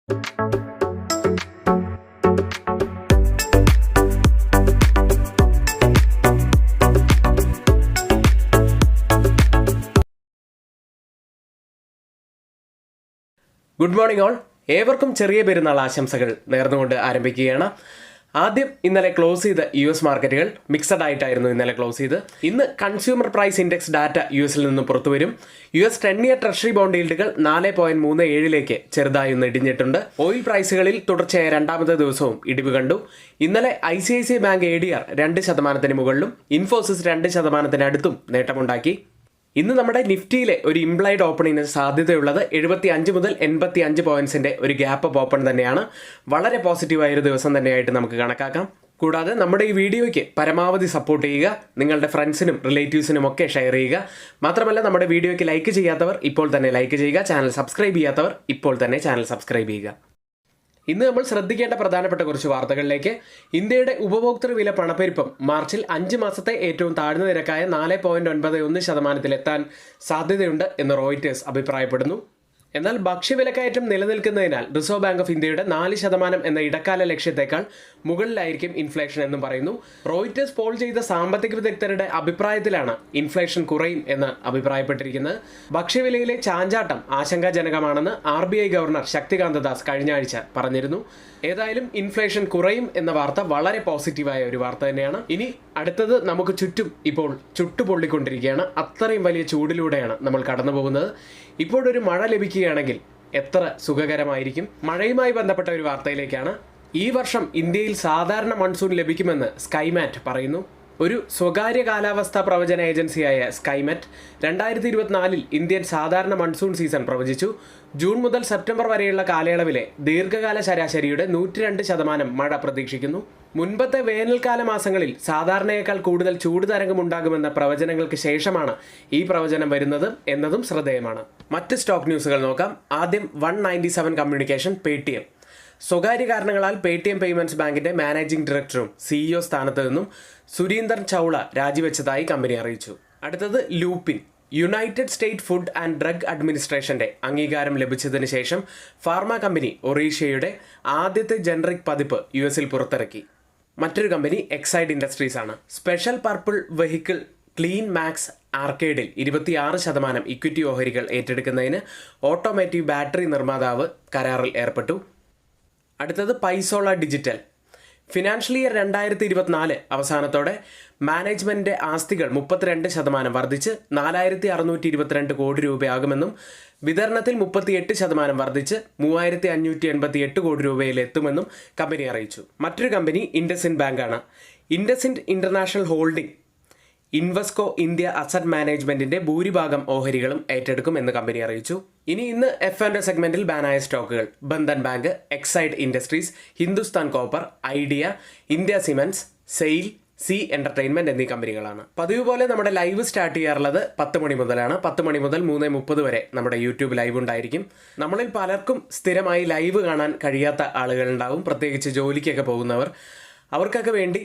Good morning all. ഏവർക്കും ചെറിയ പെരുന്നാൾ ആശംസകൾ നേർന്നുകൊണ്ട് ആരംഭിക്കുകയാണ്. ആദ്യം ഇന്നലെ ക്ലോസ് ചെയ്ത US മാർക്കറ്റുകൾ മിക്സഡ് ആയിട്ടായിരുന്നു ഇന്നലെ ക്ലോസ് ചെയ്ത്. ഇന്ന് consumer price index data US നിന്നും പുറത്തുവരും. US 10-year ട്രഷറി ബോണ്ട് ഈൽഡുകൾ 4.37 ചെറുതായി ഒന്ന് ഇടിഞ്ഞിട്ടുണ്ട്. ഓയിൽ പ്രൈസുകളിൽ തുടർച്ചയായ രണ്ടാമത്തെ ദിവസവും ഇടിവ് കണ്ടു. ഇന്നലെ ICICI ബാങ്ക് ADR 2% മുകളിലും ഇൻഫോസിസ് 2% അടുത്തും നേട്ടമുണ്ടാക്കി. ഇന്ന് നമ്മുടെ നിഫ്റ്റിയിലെ ഒരു ഇംപ്ലൈഡ് ഓപ്പണിങ്ങിന് സാധ്യതയുള്ളത് 75 മുതൽ 85 പോയിന്റ്സിന്റെ ഒരു ഗ്യാപ്പ് അപ്പ് ഓപ്പൺ തന്നെയാണ്. വളരെ പോസിറ്റീവായ ഒരു ദിവസം തന്നെയായിട്ട് നമുക്ക് കണക്കാക്കാം. കൂടാതെ നമ്മുടെ ഈ വീഡിയോയ്ക്ക് പരമാവധി സപ്പോർട്ട് ചെയ്യുക, നിങ്ങളുടെ ഫ്രണ്ട്സിനും റിലേറ്റീവ്സിനും ഒക്കെ ഷെയർ ചെയ്യുക. മാത്രമല്ല നമ്മുടെ വീഡിയോയ്ക്ക് ലൈക്ക് ചെയ്യാത്തവർ ഇപ്പോൾ തന്നെ ലൈക്ക് ചെയ്യുക, ചാനൽ സബ്സ്ക്രൈബ് ചെയ്യാത്തവർ ഇപ്പോൾ തന്നെ ചാനൽ സബ്സ്ക്രൈബ് ചെയ്യുക. ഇന്ന് നമ്മൾ ശ്രദ്ധിക്കേണ്ട പ്രധാനപ്പെട്ട കുറച്ച് വാർത്തകളിലേക്ക്. ഇന്ത്യയുടെ ഉപഭോക്തൃ വില പണപ്പെരുപ്പം മാർച്ചിൽ 5 മാസത്തെ ഏറ്റവും താഴ്ന്ന നിരക്കായ 4.91% എത്താൻ സാധ്യതയുണ്ട് എന്ന് റോയിറ്റേഴ്സ് അഭിപ്രായപ്പെടുന്നു. എന്നാൽ ഭക്ഷ്യവിലക്കയറ്റം നിലനിൽക്കുന്നതിനാൽ റിസർവ് ബാങ്ക് ഓഫ് ഇന്ത്യയുടെ 4% എന്ന ഇടക്കാല ലക്ഷ്യത്തേക്കാൾ മുകളിലായിരിക്കും ഇൻഫ്ലേഷൻ എന്നും പറയുന്നു. റോയിറ്റേഴ്സ് പോൾ ചെയ്ത സാമ്പത്തിക വിദഗ്ധരുടെ അഭിപ്രായത്തിലാണ് ഇൻഫ്ലേഷൻ കുറയും എന്ന് അഭിപ്രായപ്പെട്ടിരിക്കുന്നത്. ഭക്ഷ്യവിലയിലെ ചാഞ്ചാട്ടം ആശങ്കാജനകമാണെന്ന് RBI ഗവർണർ ശക്തികാന്ത ദാസ് കഴിഞ്ഞ ആഴ്ച പറഞ്ഞിരുന്നു. ഏതായാലും ഇൻഫ്ലേഷൻ കുറയും എന്ന വാർത്ത വളരെ പോസിറ്റീവായ ഒരു വാർത്ത തന്നെയാണ്. ഇനി അടുത്തത് നമുക്ക് ചുറ്റും ഇപ്പോൾ ചുട്ടുപൊള്ളിക്കൊണ്ടിരിക്കുകയാണ്. അത്രയും വലിയ ചൂടിലൂടെയാണ് നമ്മൾ കടന്നു പോകുന്നത്. ഇപ്പോഴൊരു മഴ ലഭിക്കുകയാണെങ്കിൽ എത്ര സുഖകരമായിരിക്കും. മഴയുമായി ബന്ധപ്പെട്ട ഒരു വാർത്തയിലേക്കാണ്. ഈ വർഷം ഇന്ത്യയിൽ സാധാരണ മൺസൂൺ ലഭിക്കുമെന്ന് സ്കൈമാറ്റ് പറയുന്നു. ഒരു സ്വകാര്യ കാലാവസ്ഥാ പ്രവചന ഏജൻസിയായ സ്കൈമെറ്റ് 2024 ഇന്ത്യൻ സാധാരണ മൺസൂൺ സീസൺ പ്രവചിച്ചു. ജൂൺ മുതൽ സെപ്റ്റംബർ വരെയുള്ള കാലയളവിലെ ദീർഘകാല ശരാശരിയുടെ 102% മഴ പ്രതീക്ഷിക്കുന്നു. മുൻപത്തെ വേനൽക്കാല മാസങ്ങളിൽ സാധാരണയേക്കാൾ കൂടുതൽ ചൂട് തരംഗമുണ്ടാകുമെന്ന പ്രവചനങ്ങൾക്ക് ശേഷമാണ് ഈ പ്രവചനം വരുന്നത് എന്നതും ശ്രദ്ധേയമാണ്. മറ്റ് സ്റ്റോക്ക് ന്യൂസുകൾ നോക്കാം. ആദ്യം 197 കമ്മ്യൂണിക്കേഷൻ പേടിഎം. സ്വകാര്യ കാരണങ്ങളാൽ പേടിഎം പേയ്മെന്റ്സ് ബാങ്കിന്റെ മാനേജിംഗ് ഡയറക്ടറും CEO സ്ഥാനത്ത് നിന്നും സുരീന്ദർ ചൗള രാജിവെച്ചതായി കമ്പനി അറിയിച്ചു. അടുത്തത് Lupin. United State Food and Drug അഡ്മിനിസ്ട്രേഷന്റെ അംഗീകാരം ലഭിച്ചതിന് ശേഷം ഫാർമ കമ്പനി ഒറീഷയുടെ ആദ്യത്തെ ജനറിക് പതിപ്പ് US പുറത്തിറക്കി. മറ്റൊരു കമ്പനി എക്സൈഡ് ഇൻഡസ്ട്രീസ് ആണ്. Special purpose vehicle clean max ആർക്കേഡിൽ 26% ഇക്വിറ്റി ഓഹരികൾ ഏറ്റെടുക്കുന്നതിന് ഓട്ടോമേറ്റീവ് ബാറ്ററി നിർമ്മാതാവ് കരാറിൽ ഏർപ്പെട്ടു. അടുത്തത് പൈസോള ഡിജിറ്റൽ. ഫിനാൻഷ്യൽ ഇയർ 2024 അവസാനത്തോടെ മാനേജ്മെന്റിന്റെ ആസ്തികൾ 32% വർദ്ധിച്ച് 4622 കോടി രൂപയാകുമെന്നും വിതരണത്തിൽ 38% വർദ്ധിച്ച് 3588 കോടി രൂപയിൽ എത്തുമെന്നും കമ്പനി അറിയിച്ചു. മറ്റൊരു കമ്പനി ഇൻഡസിൻഡ് ബാങ്കാണ്. IndusInd international holding Invesco India asset മാനേജ്മെന്റിന്റെ ഭൂരിഭാഗം ഓഹരികളും ഏറ്റെടുക്കും എന്ന് കമ്പനി അറിയിച്ചു. ഇന്ന് F&O സെഗ്മെന്റിൽ ബാനായ സ്റ്റോക്കുകൾ Bandhan bank, Exide industries, Hindustan copper, idea, India cements, sale, C entertainment എന്നീ കമ്പനികളാണ്. പതിവ് പോലെ നമ്മുടെ ലൈവ് സ്റ്റാർട്ട് ചെയ്യാറുള്ളത് 10 മണി മുതലാണ്. 10 മണി മുതൽ 3:30 വരെ നമ്മുടെ യൂട്യൂബ് ലൈവ് ഉണ്ടായിരിക്കും. നമ്മളിൽ പലർക്കും സ്ഥിരമായി ലൈവ് കാണാൻ കഴിയാത്ത ആളുകളുണ്ടാവും, പ്രത്യേകിച്ച് ജോലിക്കൊക്കെ പോകുന്നവർ. അവർക്കൊക്കെ വേണ്ടി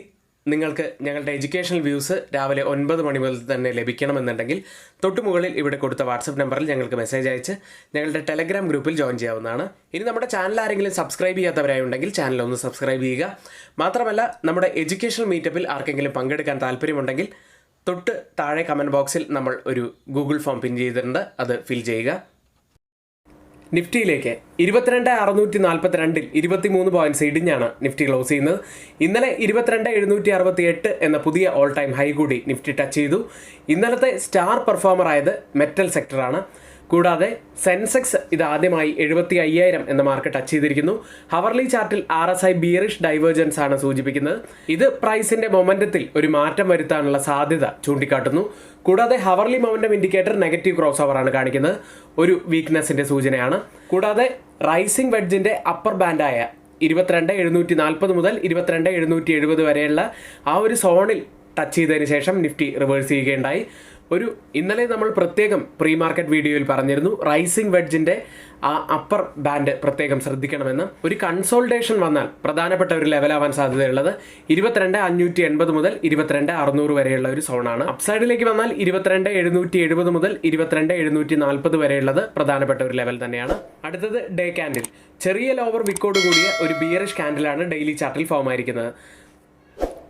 നിങ്ങൾക്ക് ഞങ്ങളുടെ എഡ്യൂക്കേഷണൽ വ്യൂസ് രാവിലെ 9 മണി മുതൽ തന്നെ ലഭിക്കണമെന്നുണ്ടെങ്കിൽ തൊട്ടുമുകളിൽ ഇവിടെ കൊടുത്ത വാട്സപ്പ് നമ്പറിൽ ഞങ്ങൾക്ക് മെസ്സേജ് അയച്ച് ഞങ്ങളുടെ ടെലഗ്രാം ഗ്രൂപ്പിൽ ജോയിൻ ചെയ്യാവുന്നതാണ്. ഇനി നമ്മുടെ ചാനൽ ആരെങ്കിലും സബ്സ്ക്രൈബ് ചെയ്യാത്തവരായി ഉണ്ടെങ്കിൽ ചാനൽ ഒന്ന് സബ്സ്ക്രൈബ് ചെയ്യുക. മാത്രമല്ല നമ്മുടെ എഡ്യൂക്കേഷണൽ മീറ്റപ്പിൽ ആർക്കെങ്കിലും പങ്കെടുക്കാൻ താല്പര്യമുണ്ടെങ്കിൽ തൊട്ട് താഴെ കമൻറ്റ് ബോക്സിൽ നമ്മൾ ഒരു ഗൂഗിൾ ഫോം പിൻ ചെയ്തിട്ടുണ്ട്, അത് ഫിൽ ചെയ്യുക. നിഫ്റ്റിയിലേക്ക് 22,642 23 പോയിന്റ്സ് ഇടിഞ്ഞാണ് നിഫ്റ്റി ക്ലോസ് ചെയ്യുന്നത്. ഇന്നലെ 22,768 എന്ന പുതിയ ഓൾ ടൈം ഹൈ കൂടി നിഫ്റ്റി ടച്ച് ചെയ്തു. ഇന്നലത്തെ സ്റ്റാർ പെർഫോമർ ആയത് മെറ്റൽ സെക്ടറാണ്. കൂടാതെ സെൻസെക്സ് ഇതാദ്യമായി 75,000 എന്ന മാർക്ക് ടച്ച് ചെയ്തിരിക്കുന്നു. ഹവർലി ചാർട്ടിൽ RSI ബിയറിഷ് ഡൈവേർജൻസ് ആണ് സൂചിപ്പിക്കുന്നത്. ഇത് പ്രൈസിന്റെ മൊമെന്റത്തിൽ ഒരു മാറ്റം വരുത്താനുള്ള സാധ്യത ചൂണ്ടിക്കാട്ടുന്നു. കൂടാതെ hourly momentum indicator negative cross over ആണ് കാണിക്കുന്നത്, ഒരു വീക്ക്നെസിന്റെ സൂചനയാണ്. കൂടാതെ റൈസിംഗ് വെഡ്ജിന്റെ അപ്പർ ബാൻഡായ 22,740 മുതൽ 22,770 വരെയുള്ള ആ ഒരു സോണിൽ ടച്ച് ചെയ്തതിന് ശേഷം നിഫ്റ്റി റിവേഴ്സ് ചെയ്യുകയുണ്ടായി. ഇന്നലെ നമ്മൾ പ്രത്യേകം പ്രീ മാർക്കറ്റ് വീഡിയോയിൽ പറഞ്ഞിരുന്നു റൈസിംഗ് വെഡ്ജിന്റെ ആ അപ്പർ ബാൻഡ് പ്രത്യേകം ശ്രദ്ധിക്കണമെന്ന്. ഒരു കൺസോൾട്ടേഷൻ വന്നാൽ പ്രധാനപ്പെട്ട ഒരു ലെവലാവാൻ സാധ്യതയുള്ളത് 22,580 മുതൽ 22,600 വരെയുള്ള ഒരു സോണാണ്. അപ്സൈഡിലേക്ക് വന്നാൽ 22,770 മുതൽ 22,740 വരെയുള്ളത് പ്രധാനപ്പെട്ട ഒരു ലെവൽ തന്നെയാണ്. അടുത്തത് ഡേ ക്യാൻഡിൽ. ചെറിയ ലോവർ വിക്കോട് കൂടിയ ഒരു ബിയറിഷ് ക്യാൻഡിലാണ് ഡെയിലി ചാർട്ടിൽ ഫോം ആയിരിക്കുന്നത്.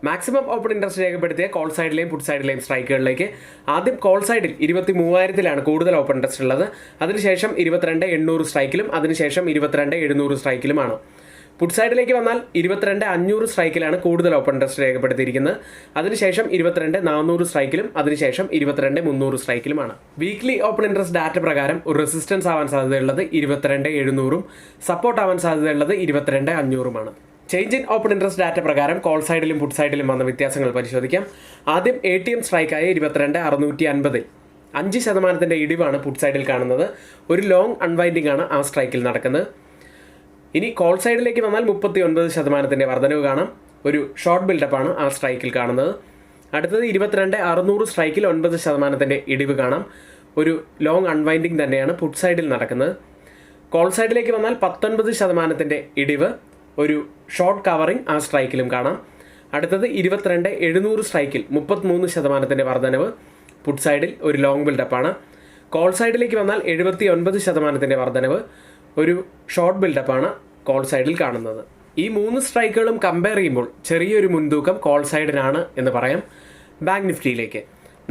മാക്സിമം ഓപ്പൺ ഇൻട്രസ്റ്റ് രേഖപ്പെടുത്തിയ കോൾ സൈഡിലെയും പുട്ട് സൈഡിലെയും സ്ട്രൈക്കുകളിലേക്ക് ആദ്യം കോൾ സൈഡിൽ 23,000 കൂടുതൽ ഓപ്പൺ ഇൻട്രസ്റ്റ് ഉള്ളത്. അതിനുശേഷം 22,800 സ്ട്രൈക്കിലും അതിനുശേഷം 22,700 സ്ട്രൈക്കിലുമാണ്. പുട്ട് സൈഡിലേക്ക് വന്നാൽ 22,500 സ്ട്രൈക്കിലാണ് കൂടുതൽ ഓപ്പൺ ഇൻട്രസ്റ്റ് രേഖപ്പെടുത്തിയിരിക്കുന്നത്. അതിനുശേഷം 22,400 സ്ട്രൈക്കിലും അതിനുശേഷം 22,300 സ്ട്രൈക്കിലുമാണ്. വീക്ക്ലി ഓപ്പൺ ഇൻട്രസ്റ്റ് ഡാറ്റ പ്രകാരം ഒരു റെസിസ്റ്റൻസ് ആവാൻ സാധ്യതയുള്ളത് 22,700ഉം സപ്പോർട്ട് ആവാൻ സാധ്യതയുള്ളത് 22,500ഉമാണ്. Change in open interest data പ്രകാരം കോൾ സൈഡിലും പുട്ട് സൈഡിലും വന്ന വ്യത്യാസങ്ങൾ പരിശോധിക്കാം. ആദ്യം ATM സ്ട്രൈക്കായ 22,650 5% ഇടിവാണ് പുട്ട് സൈഡിൽ കാണുന്നത്. ഒരു ലോങ് അൺവൈൻഡിംഗ് ആണ് ആ സ്ട്രൈക്കിൽ നടക്കുന്നത്. ഇനി കോൾ സൈഡിലേക്ക് വന്നാൽ 39% വർധനവ് കാണാം. ഒരു ഷോർട്ട് ബിൽഡപ്പാണ് ആ സ്ട്രൈക്കിൽ കാണുന്നത്. അടുത്തത് 22,600 സ്ട്രൈക്കിൽ 9% ഇടിവ് കാണാം. ഒരു ലോങ് അൺവൈൻഡിംഗ് തന്നെയാണ് പുട്ട് സൈഡിൽ നടക്കുന്നത്. കോൾ സൈഡിലേക്ക് വന്നാൽ 19% ഇടിവ്, ഒരു ഷോർട്ട് കവറിംഗ് ആ സ്ട്രൈക്കിലും കാണാം. അടുത്തത് 22,700 സ്ട്രൈക്കിൽ 33% വർധനവ്, പുട്ട് സൈഡിൽ ഒരു ലോങ് ബിൽഡപ്പാണ്. കോൾ സൈഡിലേക്ക് വന്നാൽ 79% വർധനവ്, ഒരു ഷോർട്ട് ബിൽഡപ്പാണ് കോൾ സൈഡിൽ കാണുന്നത്. ഈ 3 സ്ട്രൈക്കുകളും കമ്പയർ ചെയ്യുമ്പോൾ ചെറിയൊരു മുൻതൂക്കം കോൾ സൈഡിനാണ് എന്ന് പറയാം. ബാങ്ക് നിഫ്റ്റിയിലേക്ക്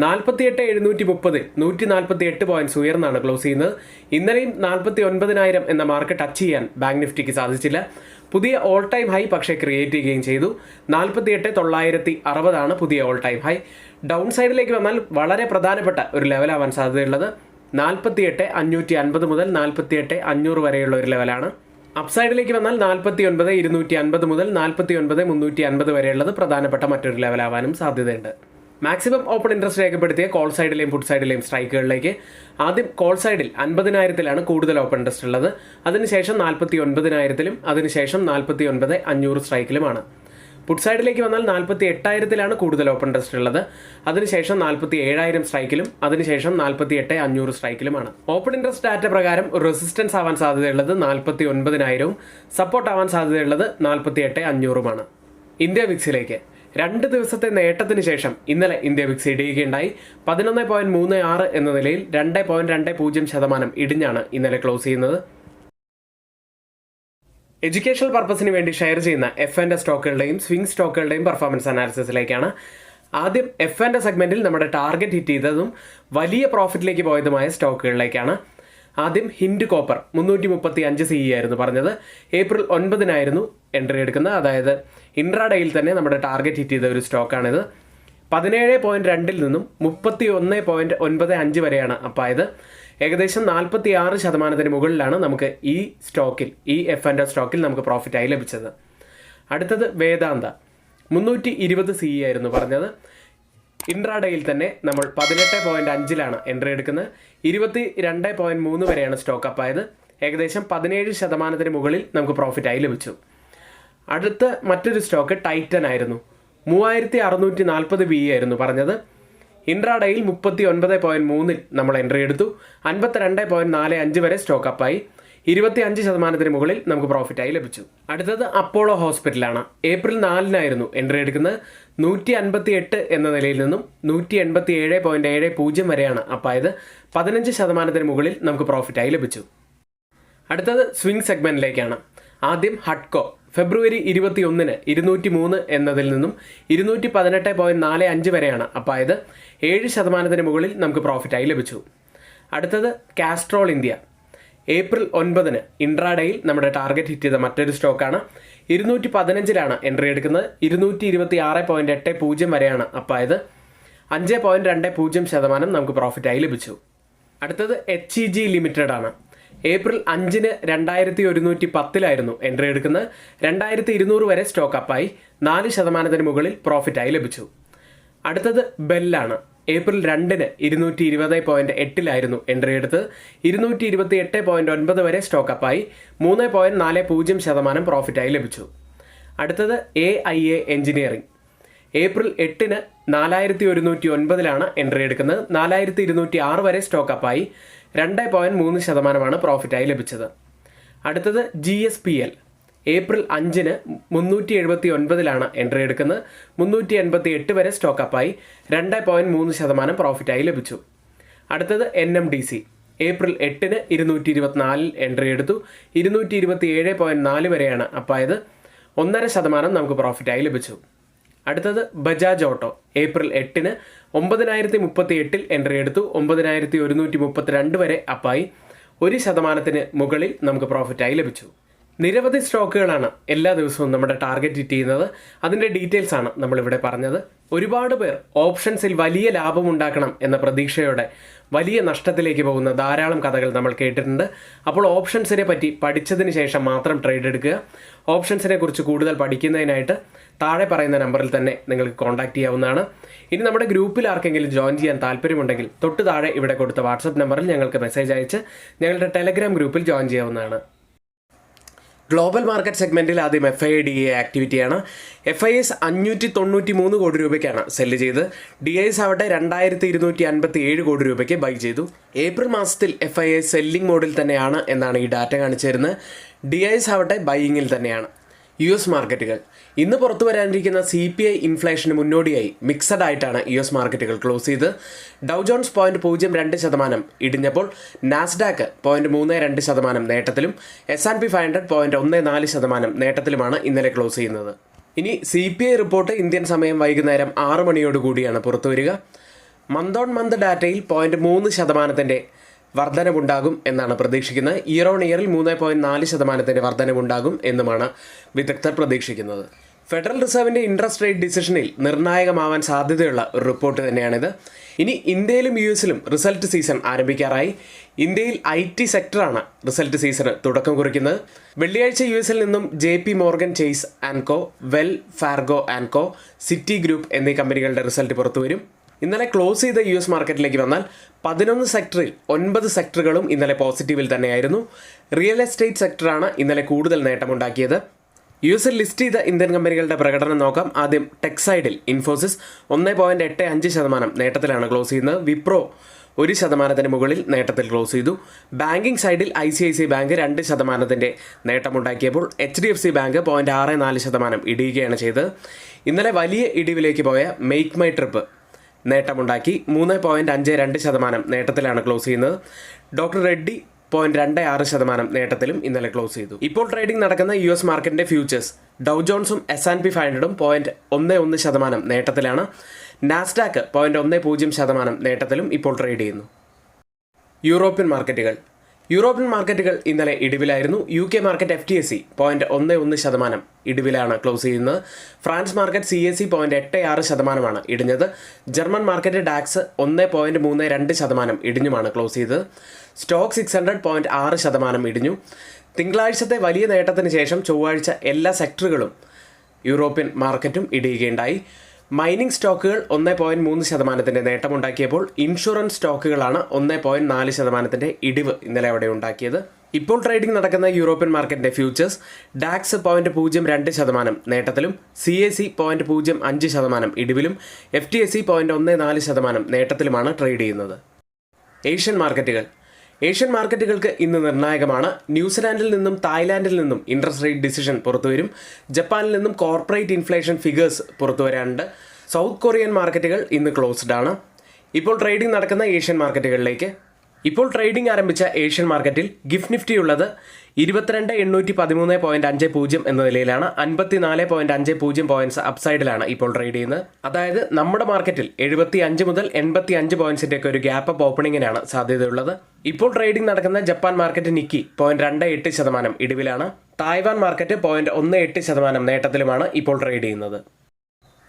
48,730 148 പോയിന്റ്സ് ഉയർന്നാണ് ക്ലോസ് ചെയ്യുന്നത്. ഇന്നലെയും 49,000 എന്ന മാർക്ക് ടച്ച് ചെയ്യാൻ ബാങ്ക് നിഫ്റ്റിക്ക് സാധിച്ചില്ല. പുതിയ ഓൾ ടൈം ഹൈ പക്ഷേ ക്രിയേറ്റ് ചെയ്യുകയും ചെയ്തു. 48,960 പുതിയ ഓൾ ടൈം ഹൈ. ഡൗൺ സൈഡിലേക്ക് വന്നാൽ വളരെ പ്രധാനപ്പെട്ട ഒരു ലെവലാവാൻ സാധ്യതയുള്ളത് 48,550 മുതൽ 48,500 വരെയുള്ള ഒരു ലെവലാണ്. അപ്സൈഡിലേക്ക് വന്നാൽ 49,250 മുതൽ 49,350 വരെയുള്ളത് പ്രധാനപ്പെട്ട മറ്റൊരു ലെവലാവാനും സാധ്യതയുണ്ട്. മാക്സിമം ഓപ്പൺ ഇൻട്രസ്റ്റ് രേഖപ്പെടുത്തിയ കോൾ സൈഡിലെയും പുട്ട് സൈഡിലെയും സ്ട്രൈക്കുകളിലേക്ക് ആദ്യം കോൾ സൈഡിൽ 50,000 കൂടുതൽ ഓപ്പൺ ഇൻട്രസ്റ്റ് ഉള്ളത്. അതിനുശേഷം 49,000 അതിനുശേഷം 49,500 സ്ട്രൈക്കിലുമാണ്. പുട്ട് സൈഡിലേക്ക് വന്നാൽ 48,000 കൂടുതൽ ഓപ്പൺ ഇൻട്രസ്റ്റ് ഉള്ളത്. അതിനുശേഷം 47,000 സ്ട്രൈക്കിലും അതിനുശേഷം 48,500 സ്ട്രൈക്കിലുമാണ്. ഓപ്പൺ ഇൻട്രസ്റ്റ് ഡാറ്റ പ്രകാരം ഒരു റെസിസ്റ്റൻസ് ആവാൻ സാധ്യതയുള്ളത് 49,000ഉം സപ്പോർട്ട് ആവാൻ സാധ്യതയുള്ളത് 48,500ഉമാണ്. ഇന്ത്യ വിക്സിലേക്ക് 2 ദിവസത്തെ നേട്ടത്തിന് ശേഷം ഇന്നലെ ഇന്ത്യ വിക്സ് ഇടിയുകയുണ്ടായി. 11.36 എന്ന നിലയിൽ 2.20% ഇടിഞ്ഞാണ് ഇന്നലെ ക്ലോസ് ചെയ്യുന്നത്. എഡ്യൂക്കേഷണൽ പർപ്പസിന് വേണ്ടി ഷെയർ ചെയ്യുന്ന F&A സ്റ്റോക്കുകളുടെയും സ്വിംഗ് സ്റ്റോക്കുകളുടെയും പെർഫോമൻസ് അനാലിസിസിലേക്കാണ്. ആദ്യം F&A സെഗ്മെന്റിൽ നമ്മുടെ ടാർഗറ്റ് ഹിറ്റ് ചെയ്തതും വലിയ പ്രോഫിറ്റിലേക്ക് പോയതുമായ സ്റ്റോക്കുകളിലേക്കാണ്. ആദ്യം ഹിൻഡ് കോപ്പർ 335 CE ആയിരുന്നു പറഞ്ഞത്. ഏപ്രിൽ 9 എൻട്രി എടുക്കുന്നത്. അതായത് ഇൻട്രാഡേയിൽ തന്നെ നമ്മുടെ ടാർഗറ്റ് ഹിറ്റ് ചെയ്ത ഒരു സ്റ്റോക്കാണിത്. 17.2 നിന്നും 31.95 വരെയാണ് അപ്പായത്. ഏകദേശം 46% മുകളിലാണ് നമുക്ക് ഈ സ്റ്റോക്കിൽ, ഈ F&A സ്റ്റോക്കിൽ നമുക്ക് പ്രോഫിറ്റായി ലഭിച്ചത്. അടുത്തത് വേദാന്ത 320 CE ആയിരുന്നു പറഞ്ഞത്. ഇൻട്രാഡേയിൽ തന്നെ നമ്മൾ 18.5 എൻട്രി എടുക്കുന്നത്. 22.3 വരെയാണ് സ്റ്റോക്ക് അപ്പായത്. ഏകദേശം 17% മുകളിൽ നമുക്ക് പ്രോഫിറ്റായി ലഭിച്ചു. അടുത്ത മറ്റൊരു സ്റ്റോക്ക് ടൈറ്റൻ ആയിരുന്നു. 3640 BE ആയിരുന്നു പറഞ്ഞത്. ഇൻട്രാഡേയിൽ 39.3 നമ്മൾ എൻട്രി എടുത്തു. 52.45 വരെ സ്റ്റോക്ക് അപ്പായി. 25% മുകളിൽ നമുക്ക് പ്രോഫിറ്റായി ലഭിച്ചു. അടുത്തത് അപ്പോളോ ഹോസ്പിറ്റലാണ്. ഏപ്രിൽ 4 എൻട്രി എടുക്കുന്നത്. 158 എന്ന നിലയിൽ നിന്നും 187.70 വരെയാണ് അപ്പായത്. 15% മുകളിൽ നമുക്ക് പ്രോഫിറ്റായി ലഭിച്ചു. അടുത്തത് സ്വിംഗ് സെഗ്മെന്റിലേക്കാണ്. ആദ്യം ഹഡ്കോ ഫെബ്രുവരി 21 203 എന്നതിൽ നിന്നും 218.45 വരെയാണ് അപ്പായത്. 7% മുകളിൽ നമുക്ക് പ്രോഫിറ്റായി ലഭിച്ചു. അടുത്തത് കാസ്ട്രോൾ ഇന്ത്യ. ഏപ്രിൽ 9 ഇൻട്രാഡേയിൽ നമ്മുടെ ടാർഗറ്റ് ഹിറ്റ് ചെയ്ത മറ്റൊരു സ്റ്റോക്കാണ്. 215 എൻട്രി എടുക്കുന്നത്. 226.80 വരെയാണ് അപ്പായത്. 5.20% നമുക്ക് പ്രോഫിറ്റായി ലഭിച്ചു. അടുത്തത് HEG ലിമിറ്റഡ് ആണ്. ഏപ്രിൽ 5 2110 എൻട്രി എടുക്കുന്നത്. 2200 വരെ സ്റ്റോക്ക് അപ്പായി. 4% മുകളിൽ പ്രോഫിറ്റായി ലഭിച്ചു. അടുത്തത് ബെല്ലാണ്. ഏപ്രിൽ 2 220.8 എൻട്രി എടുത്ത്. 228.9 വരെ സ്റ്റോക്ക് അപ്പായി. 3.40% പ്രോഫിറ്റായി ലഭിച്ചു. അടുത്തത് AIA എഞ്ചിനീയറിംഗ്. ഏപ്രിൽ 8-ന് 4109 എൻട്രി എടുക്കുന്നത്. 4206 വരെ സ്റ്റോക്ക് അപ്പായി 2.3% പ്രോഫിറ്റായി ലഭിച്ചത്. അടുത്തത് GSPL. ഏപ്രിൽ 5-ന് 379 എൻട്രി എടുക്കുന്നത്. 388 വരെ സ്റ്റോക്ക് അപ്പായി 2.3% പ്രോഫിറ്റായി ലഭിച്ചു. അടുത്തത് NMDC. ഏപ്രിൽ 8-ന് 224 എൻട്രി എടുത്തു. 227.4 വരെയാണ് അപ്പായത്. 1.5% നമുക്ക് പ്രോഫിറ്റായി ലഭിച്ചു. അടുത്തത് ബജാജ് ഓട്ടോ. ഏപ്രിൽ 8-ന് 9038 എൻട്രി എടുത്തു. 9132 വരെ അപ്പായി 1% മുകളിൽ നമുക്ക് പ്രോഫിറ്റായി ലഭിച്ചു. നിരവധി സ്റ്റോക്കുകളാണ് എല്ലാ ദിവസവും നമ്മുടെ ടാർഗറ്റ് ഹിറ്റ് ചെയ്യുന്നത്. അതിൻ്റെ ഡീറ്റെയിൽസ് ആണ് നമ്മളിവിടെ പറഞ്ഞത്. ഒരുപാട് പേർ ഓപ്ഷൻസിൽ വലിയ ലാഭം ഉണ്ടാക്കണം എന്ന പ്രതീക്ഷയോടെ വലിയ നഷ്ടത്തിലേക്ക് പോകുന്ന ധാരാളം കഥകൾ നമ്മൾ കേട്ടിട്ടുണ്ട്. അപ്പോൾ ഓപ്ഷൻസിനെ പറ്റി പഠിച്ചതിന് ശേഷം മാത്രം ട്രേഡ് എടുക്കുക. ഓപ്ഷൻസിനെ കുറിച്ച് കൂടുതൽ പഠിക്കുന്നതിനായിട്ട് താഴെ പറയുന്ന നമ്പറിൽ തന്നെ നിങ്ങൾക്ക് കോൺടാക്ട് ചെയ്യാവുന്നതാണ്. ഇനി നമ്മുടെ ഗ്രൂപ്പിൽ ആർക്കെങ്കിലും ജോയിൻ ചെയ്യാൻ താല്പര്യമുണ്ടെങ്കിൽ തൊട്ട് താഴെ ഇവിടെ കൊടുത്ത വാട്സപ്പ് നമ്പറിൽ ഞങ്ങൾക്ക് മെസ്സേജ് അയച്ച് ഞങ്ങളുടെ ടെലഗ്രാം ഗ്രൂപ്പിൽ ജോയിൻ ചെയ്യാവുന്നതാണ്. ഗ്ലോബൽ മാർക്കറ്റ് സെഗ്മെൻറ്റിൽ ആദ്യം FIDA ആക്ടിവിറ്റിയാണ്. FIS 593 കോടി രൂപയ്ക്കാണ് സെല്ല് ചെയ്ത്. DIS ആവട്ടെ 2257 കോടി രൂപയ്ക്ക് ബൈ ചെയ്തു. ഏപ്രിൽ മാസത്തിൽ FIS സെല്ലിംഗ് മോഡിൽ തന്നെയാണ് എന്നാണ് ഈ ഡാറ്റ കാണിച്ചു തരുന്നത്. DIS ആവട്ടെ ബൈയിങ്ങിൽ തന്നെയാണ്. US മാർക്കറ്റുകൾ ഇന്ന് പുറത്തു വരാനിരിക്കുന്ന CPI ഇൻഫ്ലേഷന് മുന്നോടിയായി മിക്സഡ് ആയിട്ടാണ് US മാർക്കറ്റുകൾ ക്ലോസ് ചെയ്ത്. ഡൗ ജോൺസ് 0.02% ഇടിഞ്ഞപ്പോൾ നാസ്ഡാക്ക് 0.32% നേട്ടത്തിലും S&P 500 0.14% നേട്ടത്തിലുമാണ് ഇന്നലെ ക്ലോസ് ചെയ്യുന്നത്. ഇനി CPI റിപ്പോർട്ട് ഇന്ത്യൻ സമയം വൈകുന്നേരം 6 മണിയോടുകൂടിയാണ് പുറത്തു വരിക. മന്ത് ഓൺ മന്ത് ഡാറ്റയിൽ 0.3% വർധനവുണ്ടാകും എന്നാണ് പ്രതീക്ഷിക്കുന്നത്. ഇയർ ഓൺ ഇയറിൽ 3.4% വർധനവുണ്ടാകും എന്നുമാണ് വിദഗ്ധർ പ്രതീക്ഷിക്കുന്നത്. ഫെഡറൽ റിസർവിൻ്റെ ഇൻട്രസ്റ്റ് റേറ്റ് ഡിസിഷനിൽ നിർണായകമാവാൻ സാധ്യതയുള്ള ഒരു റിപ്പോർട്ട് തന്നെയാണിത്. ഇനി ഇന്ത്യയിലും US-ലും റിസൾട്ട് സീസൺ ആരംഭിക്കാറായി. ഇന്ത്യയിൽ IT സെക്ടറാണ് റിസൾട്ട് സീസണ് തുടക്കം കുറിക്കുന്നത്. വെള്ളിയാഴ്ച US-ൽ നിന്നും JP Morgan Chase & Co, well Fargo & Co, city group എന്നീ കമ്പനികളുടെ റിസൾട്ട് പുറത്തുവരും. ഇന്നലെ ക്ലോസ് ചെയ്ത US മാർക്കറ്റിലേക്ക് വന്നാൽ 11 സെക്ടറിൽ 9 സെക്ടറുകളും ഇന്നലെ പോസിറ്റീവിൽ തന്നെയായിരുന്നു. റിയൽ എസ്റ്റേറ്റ് സെക്ടറാണ് ഇന്നലെ കൂടുതൽ നേട്ടമുണ്ടാക്കിയത്. US-ൽ ലിസ്റ്റ് ചെയ്ത ഇന്ത്യൻ കമ്പനികളുടെ പ്രകടനം നോക്കാം. ആദ്യം ടെക് സൈഡിൽ ഇൻഫോസിസ് 1.85% നേട്ടത്തിലാണ് ക്ലോസ് ചെയ്യുന്നത്. വിപ്രോ 1% മുകളിൽ നേട്ടത്തിൽ ക്ലോസ് ചെയ്തു. ബാങ്കിങ് സൈഡിൽ ICICI ബാങ്ക് 2% നേട്ടമുണ്ടാക്കിയപ്പോൾ HDFC ബാങ്ക് 0.64% ഇടിയുകയാണ് ചെയ്തത്. ഇന്നലെ വലിയ ഇടിവിലേക്ക് പോയ മേക്ക് മൈ ട്രിപ്പ് നേട്ടമുണ്ടാക്കി 3.52% നേട്ടത്തിലാണ് ക്ലോസ് ചെയ്യുന്നത്. ഡോക്ടർ റെഡ്ഡി 0.26% നേട്ടത്തിലും ഇന്നലെ ക്ലോസ് ചെയ്തു. ഇപ്പോൾ ട്രേഡിംഗ് നടക്കുന്ന US മാർക്കറ്റിന്റെ ഫ്യൂച്ചേഴ്സ് ഡൗ ജോൺസും S&P 500 0.11% നേട്ടത്തിലാണ്. നാസ്ഡാക്ക് 0.10% നേട്ടത്തിലും ഇപ്പോൾ ട്രേഡ് ചെയ്യുന്നു. യൂറോപ്യൻ മാർക്കറ്റുകൾ ഇന്നലെ ഇടിവിലായിരുന്നു. UK മാർക്കറ്റ് FTSE 0.11% ഇടിവിലാണ് ക്ലോസ് ചെയ്യുന്നത്. ഫ്രാൻസ് മാർക്കറ്റ് CAC 0.86% ഇടിഞ്ഞത്. ജർമ്മൻ മാർക്കറ്റ് ഡാക്സ് 1.32% ഇടിഞ്ഞുമാണ് ക്ലോസ് ചെയ്തത്. സ്റ്റോക്ക് 600 0.6% ഇടിഞ്ഞു. തിങ്കളാഴ്ചത്തെ വലിയ നേട്ടത്തിന് ശേഷം ചൊവ്വാഴ്ച എല്ലാ സെക്ടറുകളും യൂറോപ്യൻ മാർക്കറ്റും ഇടിയുകയുണ്ടായി. മൈനിങ് സ്റ്റോക്കുകൾ 1.3% നേട്ടമുണ്ടാക്കിയപ്പോൾ ഇൻഷുറൻസ് സ്റ്റോക്കുകളാണ് 1.4% ഇടിവ് ഇന്നലെ അവിടെ ഉണ്ടാക്കിയത്. ഇപ്പോൾ ട്രേഡിംഗ് നടക്കുന്ന യൂറോപ്യൻ മാർക്കറ്റിന്റെ ഫ്യൂച്ചേഴ്സ് ഡാക്സ് 0.02% നേട്ടത്തിലും CAC 0.05% ഇടിവിലും FTSE 0.14% നേട്ടത്തിലുമാണ് ട്രേഡ് ചെയ്യുന്നത്. ഏഷ്യൻ മാർക്കറ്റുകൾക്ക് ഇന്ന് നിർണായകമാണ്. ന്യൂസിലാൻഡിൽ നിന്നും തായ്ലാൻഡിൽ നിന്നും ഇൻട്രസ്റ്റ് റേറ്റ് ഡിസിഷൻ പുറത്തുവരും. ജപ്പാനിൽ നിന്നും കോർപ്പറേറ്റ് ഇൻഫ്ലേഷൻ ഫിഗേഴ്സ് പുറത്തു വരാനുണ്ട്. സൗത്ത് കൊറിയൻ മാർക്കറ്റുകൾ ഇന്ന് ക്ലോസ്ഡ് ആണ്. ഇപ്പോൾ ട്രേഡിംഗ് നടക്കുന്ന ഏഷ്യൻ മാർക്കറ്റുകളിലേക്ക്. ഇപ്പോൾ ട്രേഡിംഗ് ആരംഭിച്ച ഏഷ്യൻ മാർക്കറ്റിൽ ഗിഫ്റ്റ് നിഫ്റ്റി ഉള്ളത് 22,813.50 എന്ന നിലയിലാണ്. 54.50 പോയിന്റ്സ് അപ്സൈഡിലാണ് ഇപ്പോൾ ട്രേഡ് ചെയ്യുന്നത്. അതായത് നമ്മുടെ മാർക്കറ്റിൽ 75 മുതൽ 85 പോയിന്റ്സിന്റെ ഒക്കെ ഒരു ഗ്യാപ്പ് അപ്പ് ഓപ്പണിങ്ങിനാണ് സാധ്യതയുള്ളത്. ഇപ്പോൾ ട്രേഡിംഗ് നടക്കുന്ന ജപ്പാൻ മാർക്കറ്റ് നിക്കി 0.28% ഇടിവിലാണ്. തായ്വാൻ മാർക്കറ്റ് 0.18% നേട്ടത്തിലുമാണ് ഇപ്പോൾ ട്രേഡ് ചെയ്യുന്നത്.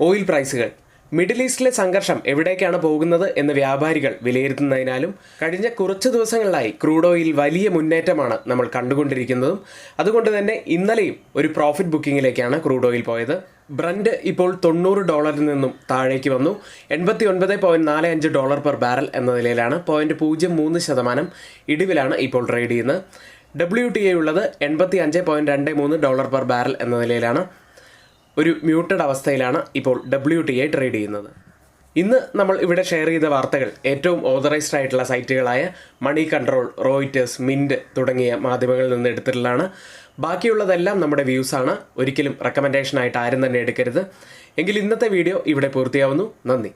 ഓയിൽ പ്രൈസുകൾ മിഡിൽ ഈസ്റ്റിലെ സംഘർഷം എവിടേക്കാണ് പോകുന്നത് എന്ന് വ്യാപാരികൾ വിലയിരുത്തുന്നതിനാലും കഴിഞ്ഞ കുറച്ച് ദിവസങ്ങളിലായി ക്രൂഡ് ഓയിൽ വലിയ മുന്നേറ്റമാണ് നമ്മൾ കണ്ടുകൊണ്ടിരിക്കുന്നതും അതുകൊണ്ട് തന്നെ ഇന്നലെയും ഒരു പ്രോഫിറ്റ് ബുക്കിങ്ങിലേക്കാണ് ക്രൂഡ് ഓയിൽ പോയത്. ബ്രന്റ് ഇപ്പോൾ $90 നിന്നും താഴേക്ക് വന്നു. $89.45 പെർ ബാരൽ എന്ന നിലയിലാണ്. 0.03% ഇടിവിലാണ് ഇപ്പോൾ ട്രേഡ് ചെയ്യുന്നത്. WTI ഉള്ളത് $85.23 പെർ ബാരൽ എന്ന നിലയിലാണ്. ഒരു മ്യൂട്ടഡ് അവസ്ഥയിലാണ് ഇപ്പോൾ WTI ട്രേഡ് ചെയ്യുന്നത്. ഇന്ന് നമ്മൾ ഇവിടെ ഷെയർ ചെയ്ത വാർത്തകൾ ഏറ്റവും ഓതറൈസ്ഡ് ആയിട്ടുള്ള സൈറ്റുകളായ മണി കൺട്രോൾ, റോയിറ്റേഴ്സ്, മിൻറ്റ് തുടങ്ങിയ മാധ്യമങ്ങളിൽ നിന്ന് എടുത്തിട്ടുള്ളതാണ്. ബാക്കിയുള്ളതെല്ലാം നമ്മുടെ വ്യൂസാണ്. ഒരിക്കലും റെക്കമെൻഡേഷനായിട്ട് ആരും തന്നെ എടുക്കരുത്. എങ്കിൽ ഇന്നത്തെ വീഡിയോ ഇവിടെ പൂർത്തിയാവുന്നു. നന്ദി.